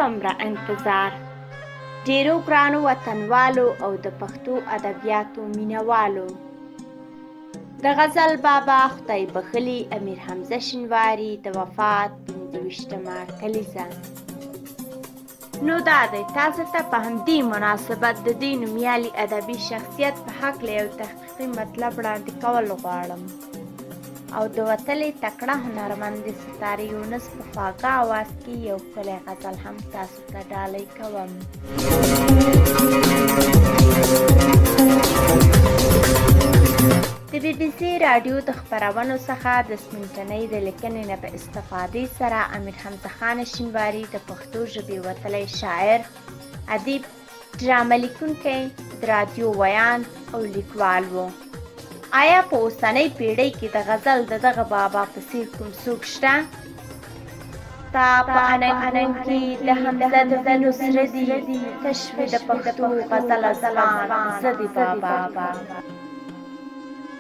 څومره انتظار. ډیرو ګرانو وطنوالو او د پښتو ادبیاتو مینوالو، د غزل بابا خدای بخښلي امیر حمزه شینواري د وفات 25مه کلیزه. نو دا دی تاسو ته په همدې مناسبت د دې نومیالي ادبي شخصیت په هکله یو تحقیقي مطلب وړاندې کول غواړم او د وتلې تکړه هنرمند ستارې یونس په خواږه اواز کې یو ښکلی غزل هم تاسو ته ډالۍ کوم. د بي بي سي راډیو د خپرونو څخه د سپینټنۍ د لیکنې نه په استفادې سره امیر حمزه خان شینواري د پښتو ژبې وتلی شاعر، ادیب، ډرامه لیکونکی، د راډیو ویاند او لیکوال و. آیا په اوسنۍ پیړۍ کې د غزل د دغه بابا په څېر کوم څوک شته؟ ستا په اننګون کې د حمزه د وینو سره دي، تش وي د پښتو غزل ازغان زه د بابا.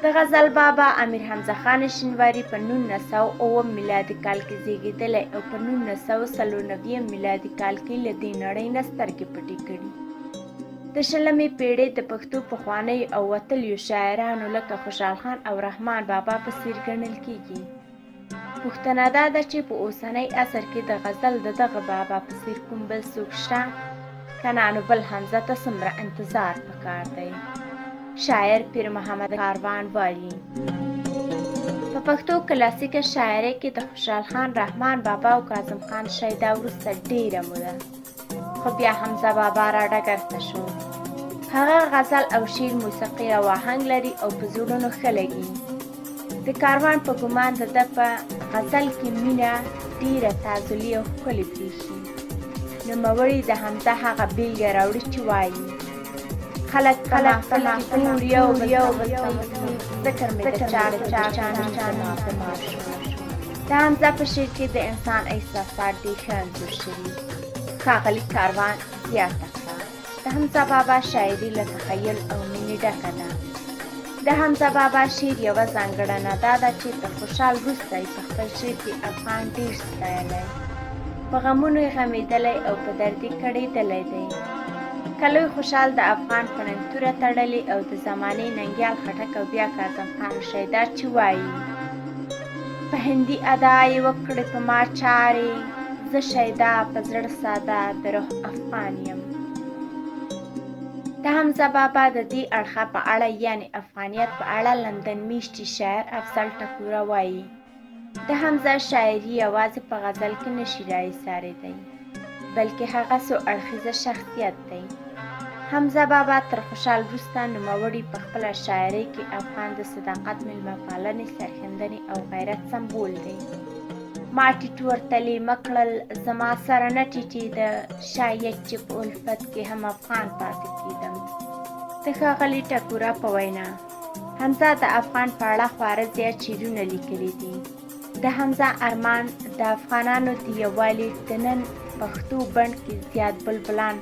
د غزل بابا امیر حمزه خان شینواري په 1909 میلادي کال کې زیږېدلی او په 1994 میلادي کال کې له دې نړۍ نه سترګې پټې کړي. د 20مې پیړۍ د پښتو پخوانیو او وتلیو شاعرانو لکه خوشحال خان او رحمان بابا په څېر ګڼل کېږي. پوښتنه دا ده چې په اوسنی عصر کې د غزل د دغه بابا په څېر کوم بل څوک شته؟ که نه نو بل حمزه ته څومره انتظار پکار دی. شاعر پیر محمد کاروان وایي په پښتو کلاسیکه شاعرۍ کې د خوشحال خان، رحمان بابا او کاظم خان شیدا وروسته ډیره موده، خو بیا حمزه بابا را ډګر ته شو. هغه غزل او شعر موسیقي او آهنګ لري او په زړونو ښه لګي. د کاروان په ګمان د ده په غزل کې مینه ډیره تعظلي او ښکلې برېښي. نوموړي د حمزه هغه بیلګه راوړي چې وایي خلک په محفل کې ګور یو بل ذکر مې د چا زما شو. د حمزه په شعر کې د انسان احساسات ډېر ښه انځور شوي. ښاغلي کاروان زیاته کړه د حمزه بابا شاعري له تخیل او مینې ډکه ده. د حمزه بابا شعر یوه ځانګړنه دا ده چې تر خوشحال وروسته یې په خپل شعر کې افغان ډېر ستایلی، په غمونو یې غمېدلی او په دردي کړېدلی دی. کلوی خوشحال د افغان په ننګ توره تړلې او د زمانې ننګیال خټک او بیا کاظم خان شیدا چې وایي په هندي ادا یې وکړې په ما چارې، زه شیدا په زړه ساده د روح افغان یم. د حمزه بابا د دې اړخه په اړه یعنی افغانیت په اړه لندن میشتي شاعر افضل ټکوره وایي د حمزه شاعري یوازې په غزل کې نشي راایسارېدی، بلکې هغه څو اړخیزه شخصیت دی. حمزه بابا تر خوشحال وروسته نوموړي په خپله شاعرۍ کې افغان د صداقت، میلمه پالنې، سرښندنې او غیرت سمبول دی. ما ټیټ ورتلې مکړل زما سره نه ټیټېده، شاید چې په الفت کې هم افغان پاتې کېدم. د ښاغلي ټکوره په وینا حمزه د افغان په اړه خورا زیات شعرونه لیکلي دي. د حمزه ارمان د افغانانو د یووالي د نن پښتو بڼ کې زیات بلبلان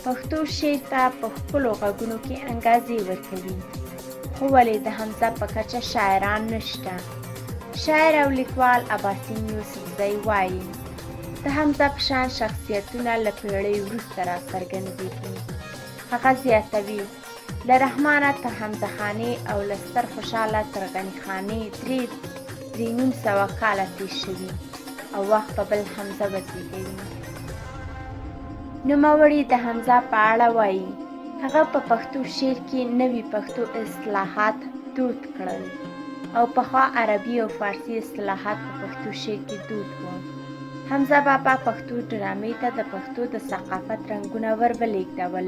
پښتو شعر ته په ښکلو غږونو کې انګازې ورکوي. خو ولې د حمزه په کچه شاعران نشته؟ شاعر او لیکوال اباسین یوسفزی وایي د حمزه په شان شخصیتونه له پیړۍ وروسته راڅرګندېږي. هغه زیاتوي له رحمانه تر حمزه خانې او له ستر خوشحاله تر غني خانې 300 کاله تېر شوي او وخت په بل حمزه وزېږوي. نوموړي د حمزه په اړه وایي هغه په پښتو شعر کې نوي پښتو اصطلاحات دود کړل او پخوا عربي او فارسي اصطلاحات په پښتو شعر کې دود وو. حمزه بابا پښتو ډرامې ته د پښتو د ثقافت رنګونه ورولېږدول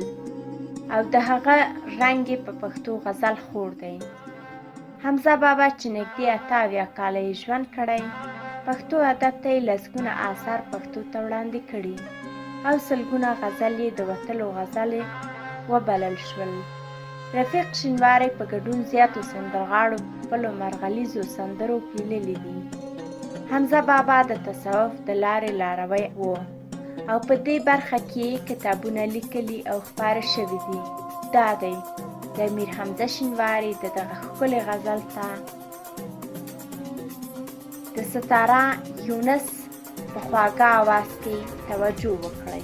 او د هغه رنګ یې په پښتو غزل خور دی. حمزه بابا چې نږدې 78 کاله یې ژوند کړی، پښتو ادب ته یې لسګونه آثار پښتو ته وړاندې کړي او سلګونه غزل یې د وتلو غزلې وبلل شول. رفیق شینواری په ګډون زیاتو سندرغاړو په خپلو مرغلیزو سندرو پیللي دي. حمزه بابا د تصوف د لارې لاروی و او په دې برخه کې کتابونه لیکلي او خپاره شوي دي. دا دی د امیر حمزه شینواري د دغه ښکلې غزل ته د ستاره یونس په خواږه آواز کې توجه وکړئ.